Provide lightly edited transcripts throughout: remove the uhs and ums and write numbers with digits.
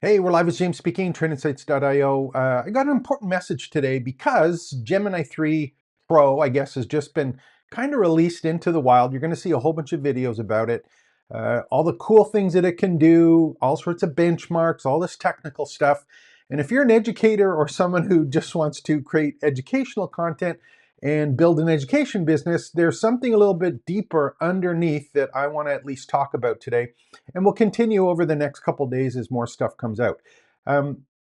Hey, we're live with James speaking, TradingSites.io. I got an important message today because Gemini 3 Pro, I guess, has just been kind of released into the wild. You're going to see a whole bunch of videos about it, all the cool things that it can do, all sorts of benchmarks, all this technical stuff. And if you're an educator or someone who just wants to create educational content and build an education business, there's something a little bit deeper underneath that I want to at least talk about today. And we'll continue over the next couple days as more stuff comes out.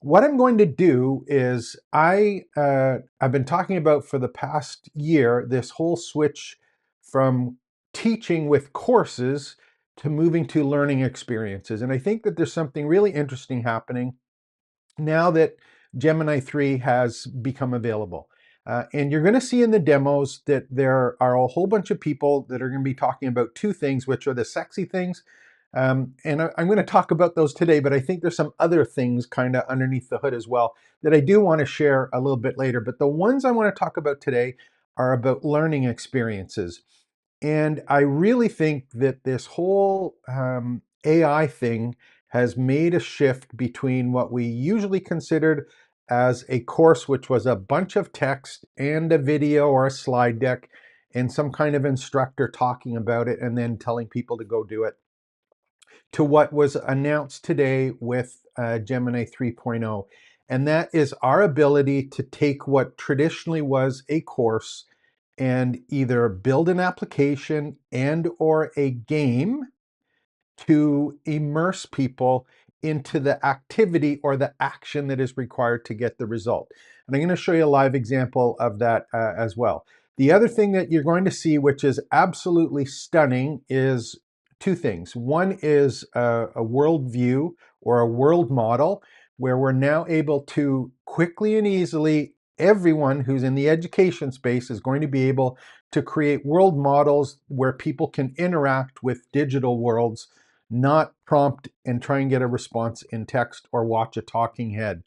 What I'm going to do is I've been talking about for the past year this whole switch from teaching with courses to moving to learning experiences. And I think that there's something really interesting happening now that Gemini 3 has become available. And you're going to see in the demos that there are a whole bunch of people that are going to be talking about two things, which are the sexy things. I'm going to talk about those today, but I think there's some other things kind of underneath the hood as well that I do want to share a little bit later. But the ones I want to talk about today are about learning experiences. And I really think that this whole AI thing has made a shift between what we usually considered as a course, which was a bunch of text and a video or a slide deck and some kind of instructor talking about it and then telling people to go do it, to what was announced today with Gemini 3.0. And that is our ability to take what traditionally was a course and either build an application and or a game to immerse people into the activity or the action that is required to get the result. And I'm going to show you a live example of that as well. The other thing that you're going to see, which is absolutely stunning, is two things. One is a world view or a world model where we're now able to quickly and easily, everyone who's in the education space is going to be able to create world models where people can interact with digital worlds, not prompt and try and get a response in text or watch a talking head.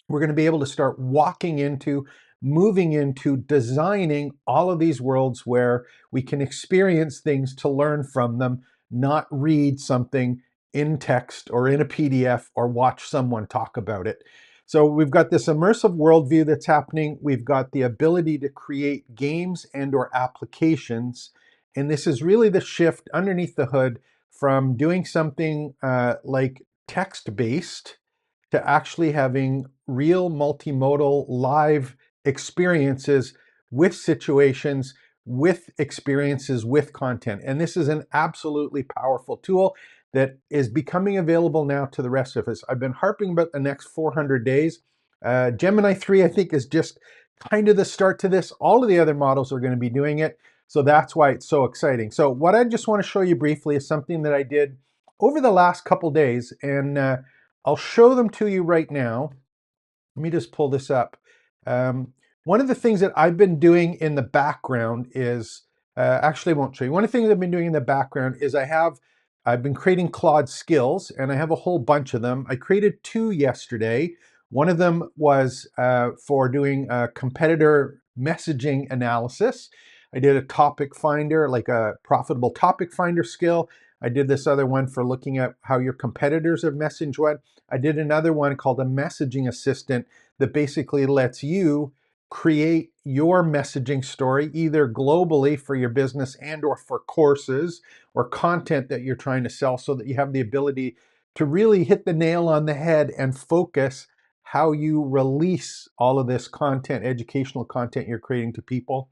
We're going to be able to start walking into, moving into, designing all of these worlds where we can experience things to learn from them, not read something in text or in a PDF or watch someone talk about it. So we've got this immersive worldview that's happening. We've got the ability to create games and or applications. And this is really the shift underneath the hood from doing something like text-based to actually having real multimodal live experiences with situations, with experiences, with content. And this is an absolutely powerful tool that is becoming available now to the rest of us. I've been harping about the next 400 days. Gemini 3, I think, is just kind of the start to this. All of the other models are going to be doing it. So that's why it's so exciting. So what I just want to show you briefly is something that I did over the last couple days. And I'll show them to you right now. Let me just pull this up. One of the things that I've been doing in the background is, actually I won't show you. One of the things I've been doing in the background is I've been creating Claude skills, and I have a whole bunch of them. I created two yesterday. One of them was for doing competitor messaging analysis. I did a topic finder, like a profitable topic finder skill. I did this other one for looking at how your competitors have messaged what. I did another one called a messaging assistant that basically lets you create your messaging story either globally for your business and or for courses or content that you're trying to sell, so that you have the ability to really hit the nail on the head and focus how you release all of this content, educational content you're creating to people,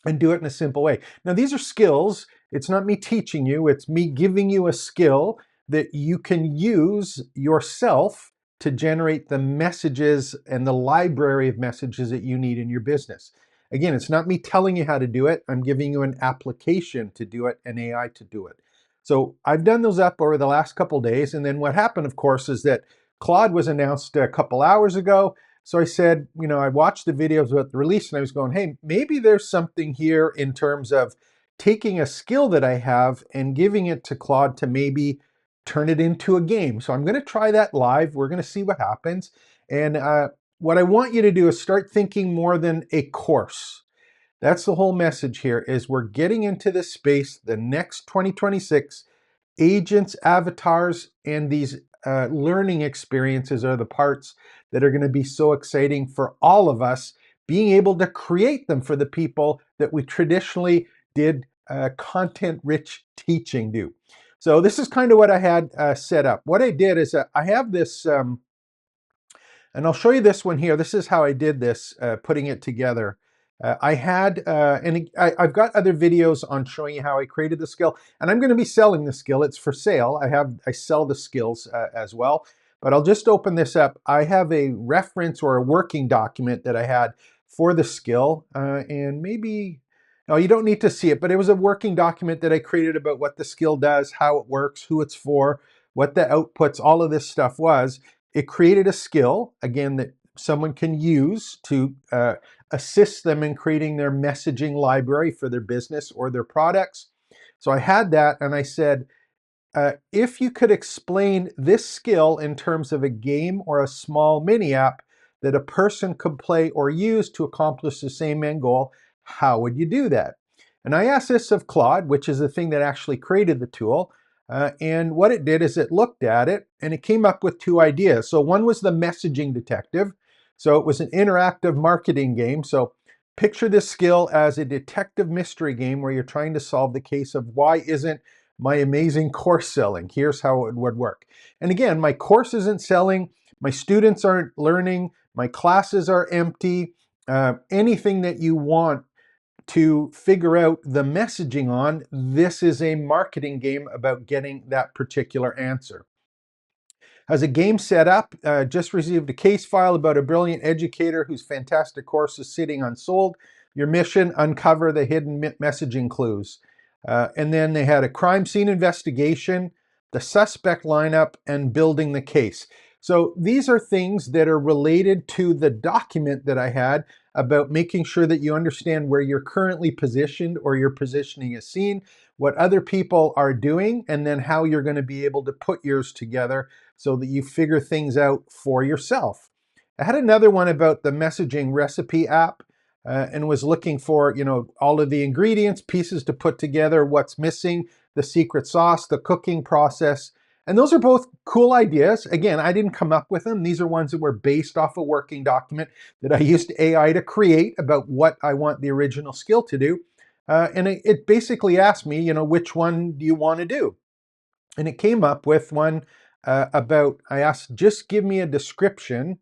and do it in a simple way. Now, these are skills. It's not me teaching you, it's me giving you a skill that you can use yourself to generate the messages and the library of messages that you need in your business. Again, it's not me telling you how to do it. I'm giving you an application to do it, an AI to do it. So I've done those up over the last couple days. And then what happened, of course, is that Claude was announced a couple hours ago. So I said, I watched the videos about the release and I was going, hey, maybe there's something here in terms of taking a skill that I have and giving it to Claude to maybe turn it into a game. So I'm going to try that live. We're going to see what happens. And what I want you to do is start thinking more than a course. That's the whole message here, is we're getting into this space, the next 2026, agents, avatars, and these learning experiences are the parts that are going to be so exciting for all of us, being able to create them for the people that we traditionally did content-rich teaching do. So this is kind of what I had set up. What I did is I have this, and I'll show you this one here. This is how I did this, putting it together. I've got other videos on showing you how I created the skill, and I'm going to be selling the skill. It's for sale. I sell the skills as well, but I'll just open this up. I have a reference or a working document that I had for the skill, and maybe, no, you don't need to see it, but it was a working document that I created about what the skill does, how it works, who it's for, what the outputs, all of this stuff was. It created a skill, again, that someone can use to assist them in creating their messaging library for their business or their products. So I had that and I said, if you could explain this skill in terms of a game or a small mini app that a person could play or use to accomplish the same end goal, how would you do that? And I asked this of Claude, which is the thing that actually created the tool. And what it did is it looked at it and it came up with two ideas. So one was the messaging detective. So it was an interactive marketing game. So picture this skill as a detective mystery game where you're trying to solve the case of why isn't my amazing course selling. Here's how it would work. And again, my course isn't selling, my students aren't learning, my classes are empty. Anything that you want to figure out the messaging on, this is a marketing game about getting that particular answer. Has a game set up, just received a case file about a brilliant educator whose fantastic course is sitting unsold. Your mission, uncover the hidden messaging clues. And then they had a crime scene investigation, the suspect lineup, and building the case. So these are things that are related to the document that I had about making sure that you understand where you're currently positioned or your positioning is seen, what other people are doing, and then how you're going to be able to put yours together so that you figure things out for yourself. I had another one about the messaging recipe app and was looking for, all of the ingredients, pieces to put together, what's missing, the secret sauce, the cooking process. And those are both cool ideas. Again, I didn't come up with them. These are ones that were based off a working document that I used AI to create about what I want the original skill to do. And it basically asked me, which one do you want to do? And it came up with one about, I asked, just give me a description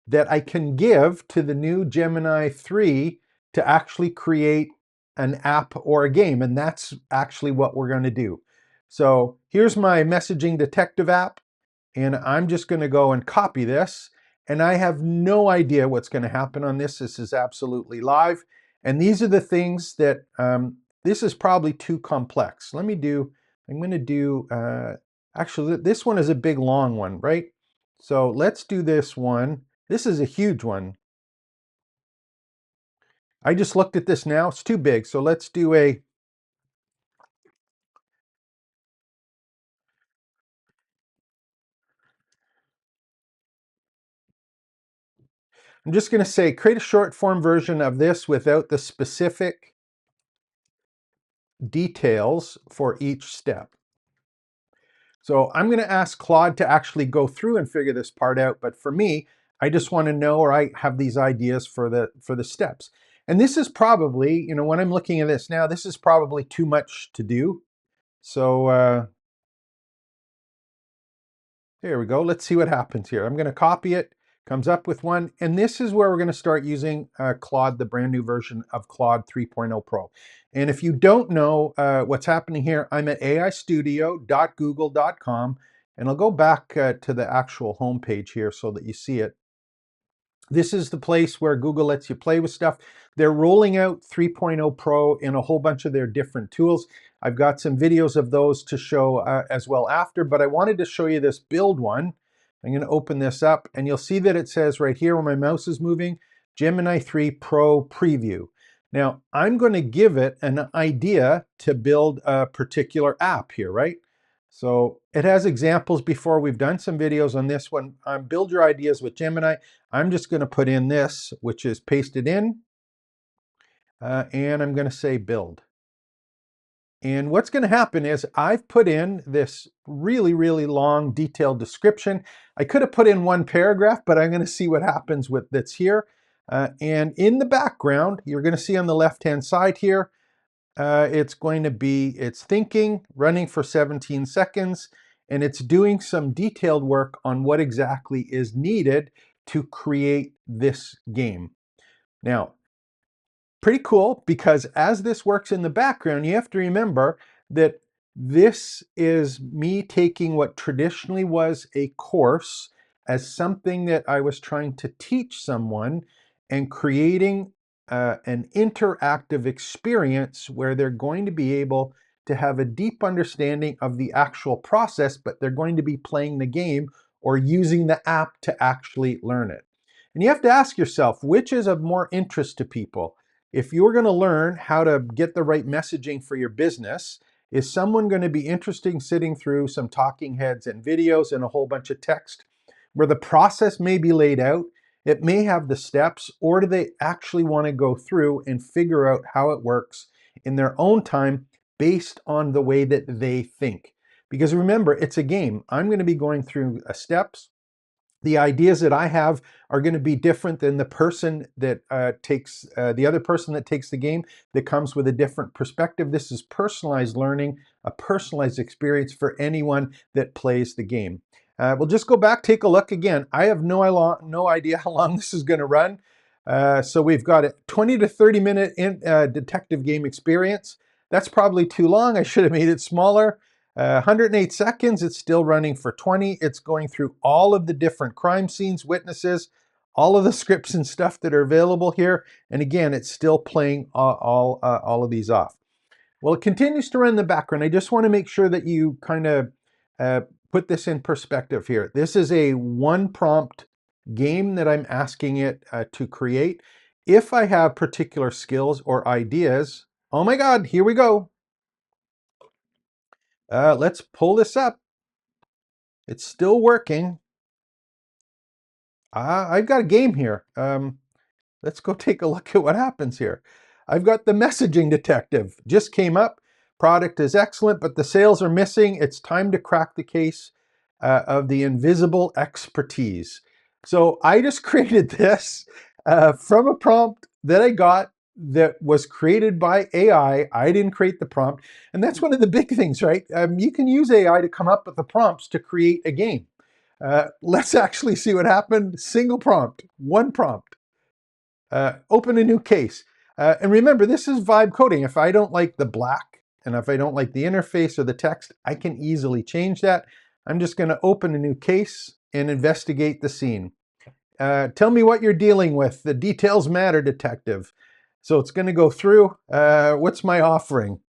that I can give to the new Gemini 3 to actually create an app or a game. And that's actually what we're going to do. So here's my messaging detective app. And I'm just going to go and copy this. And I have no idea what's going to happen on this. This is absolutely live. And these are the things that, this is probably too complex. I'm going to do, actually, this one is a big long one, right? So let's do this one. This is a huge one. I just looked at this now. It's too big. So let's do I'm just going to say, create a short form version of this without the specific details for each step. So I'm going to ask Claude to actually go through and figure this part out. But for me, I just want to know, or I have these ideas for the steps. And this is probably, when I'm looking at this now, this is probably too much to do. So there we go. Let's see what happens here. I'm going to copy it, comes up with one. And this is where we're going to start using Claude, the brand new version of Claude 3.0 Pro. And if you don't know what's happening here, I'm at aistudio.google.com. And I'll go back to the actual homepage here so that you see it. This is the place where Google lets you play with stuff. They're rolling out 3.0 Pro in a whole bunch of their different tools. I've got some videos of those to show as well after, but I wanted to show you this build one. I'm going to open this up and you'll see that it says right here where my mouse is moving, Gemini 3 Pro Preview. Now, I'm going to give it an idea to build a particular app here, right? So it has examples before. We've done some videos on this one. Build your ideas with Gemini. I'm just going to put in this, which is pasted in, and I'm going to say build. And what's going to happen is I've put in this really, really long detailed description. I could have put in one paragraph, but I'm going to see what happens with that's here. And in the background, you're going to see on the left-hand side here, it's going to be, it's thinking, running for 17 seconds, and it's doing some detailed work on what exactly is needed to create this game. Now, pretty cool, because as this works in the background, you have to remember that this is me taking what traditionally was a course as something that I was trying to teach someone and creating an interactive experience where they're going to be able to have a deep understanding of the actual process, but they're going to be playing the game or using the app to actually learn it. And you have to ask yourself, which is of more interest to people? If you're going to learn how to get the right messaging for your business, is someone going to be interested in sitting through some talking heads and videos and a whole bunch of text where the process may be laid out, it may have the steps, or do they actually want to go through and figure out how it works in their own time based on the way that they think? Because remember, it's a game. I'm going to be going through steps. The ideas that I have are going to be different than the person that takes the other person that takes the game, that comes with a different perspective. This is personalized learning, a personalized experience for anyone that plays the game. We'll just go back, take a look again. I have no idea how long this is going to run. So we've got a 20 to 30 minute detective game experience. That's probably too long. I should have made it smaller. 108 seconds, it's still running for 20. It's going through all of the different crime scenes, witnesses, all of the scripts and stuff that are available here. And again, it's still playing all of these off. Well, it continues to run in the background. I just want to make sure that you kind of put this in perspective here. This is a one prompt game that I'm asking it to create. If I have particular skills or ideas, oh my God, here we go. Let's pull this up. It's still working. I've got a game here. Let's go take a look at what happens here. I've got the messaging detective. Just came up. Product is excellent, but the sales are missing. It's time to crack the case of the invisible expertise. So I just created this from a prompt that I got that was created by AI. I didn't create the prompt. And that's one of the big things, right? You can use AI to come up with the prompts to create a game. Let's actually see what happened. Single prompt, one prompt. Open a new case. And remember, this is vibe coding. If I don't like the black and if I don't like the interface or the text, I can easily change that. I'm just going to open a new case and investigate the scene. Tell me what you're dealing with. The details matter, detective. So it's going to go through. What's my offering?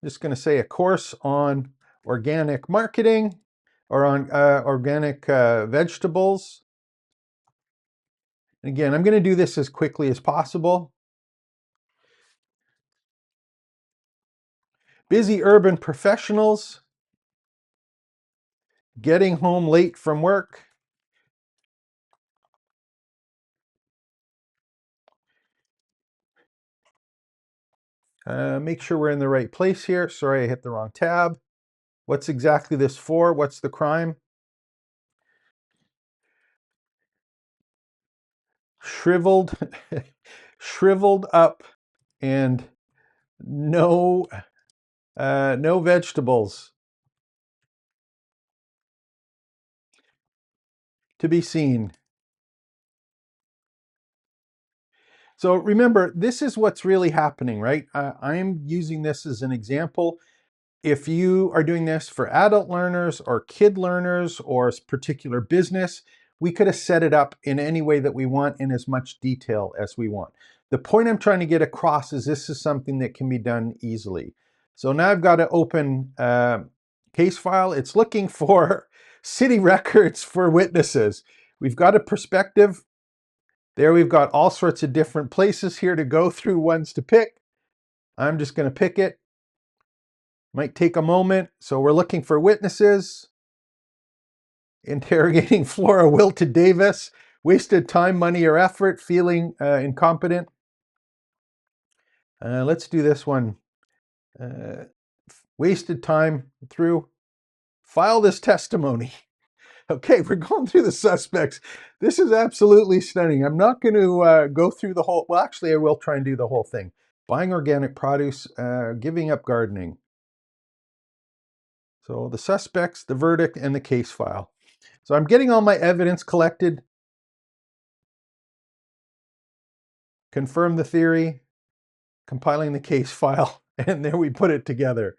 Just going to say a course on organic marketing or on organic vegetables. Again, I'm going to do this as quickly as possible. Busy urban professionals getting home late from work. Make sure we're in the right place here. Sorry, I hit the wrong tab. What's exactly this for? What's the crime? Shriveled, shriveled up, and no, no vegetables to be seen. So remember, this is what's really happening, right? I'm using this as an example. If you are doing this for adult learners or kid learners or a particular business, we could have set it up in any way that we want in as much detail as we want. The point I'm trying to get across is this is something that can be done easily. So now I've got to open case file. It's looking for city records for witnesses. We've got a perspective. There we've got all sorts of different places here to go through, ones to pick. I'm just going to pick it. Might take a moment. So we're looking for witnesses. Interrogating Flora Wilton Davis. Wasted time, money, or effort. Feeling incompetent. Let's do this one. Wasted time through. File this testimony. Okay, we're going through the suspects. This is absolutely stunning. I'm not going to go through the whole, well, actually, I will try and do the whole thing. Buying organic produce, giving up gardening. So the suspects, the verdict, and the case file. So I'm getting all my evidence collected, confirm the theory, compiling the case file, and there we put it together.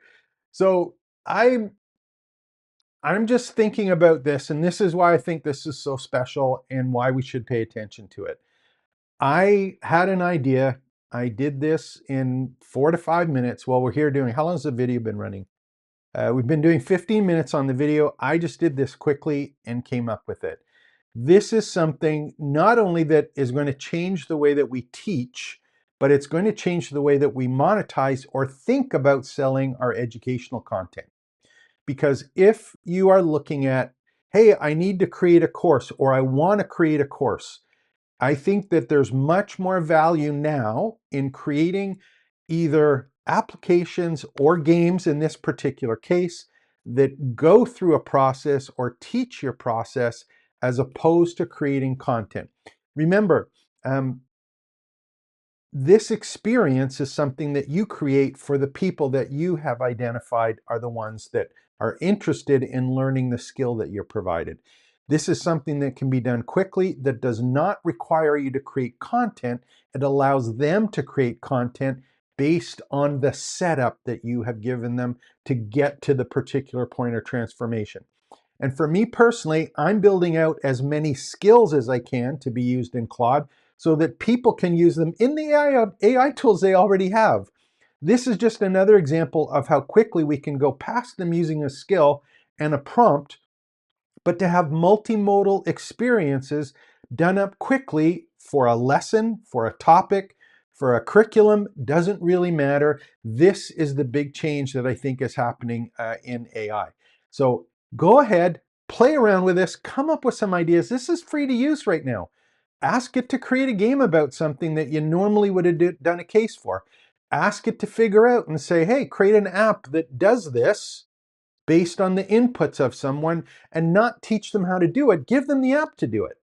So I'm just thinking about this, and this is why I think this is so special and why we should pay attention to it. I had an idea. I did this in 4 to 5 minutes while we're here doing, how long has the video been running? We've been doing 15 minutes on the video. I just did this quickly and came up with it. This is something not only that is going to change the way that we teach, but it's going to change the way that we monetize or think about selling our educational content. Because if you are looking at, hey, I need to create a course or I want to create a course, I think that there's much more value now in creating either applications or games in this particular case that go through a process or teach your process as opposed to creating content. Remember, this experience is something that you create for the people that you have identified are the ones that are interested in learning the skill that you're provided. This is something that can be done quickly, that does not require you to create content. It allows them to create content based on the setup that you have given them to get to the particular point of transformation. And for me personally, I'm building out as many skills as I can to be used in Claude so that people can use them in the AI tools they already have. This is just another example of how quickly we can go past them using a skill and a prompt, but to have multimodal experiences done up quickly for a lesson, for a topic, for a curriculum, doesn't really matter. This is the big change that I think is happening in AI. So go ahead, play around with this, come up with some ideas. This is free to use right now. Ask it to create a game about something that you normally would have done a case for. Ask it to figure out and say, hey, create an app that does this based on the inputs of someone, and not teach them how to do it. Give them the app to do it.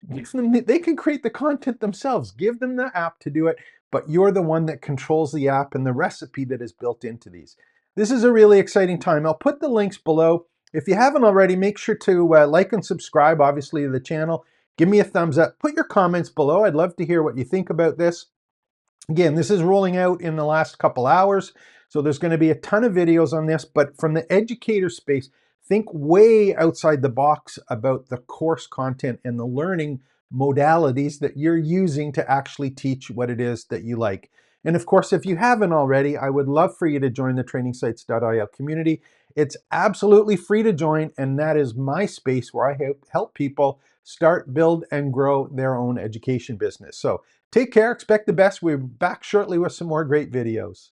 They can create the content themselves. Give them the app to do it, but you're the one that controls the app and the recipe that is built into these. This is a really exciting time. I'll put the links below. If you haven't already, make sure to like and subscribe, obviously, to the channel. Give me a thumbs up. Put your comments below. I'd love to hear what you think about this. Again, this is rolling out in the last couple hours, so there's going to be a ton of videos on this, but from the educator space, think way outside the box about the course content and the learning modalities that you're using to actually teach what it is that you like. And of course, if you haven't already, I would love for you to join the trainingsites.il community. It's absolutely free to join, and that is my space where I help people start, build, and grow their own education business. So take care, expect the best. We're back shortly with some more great videos.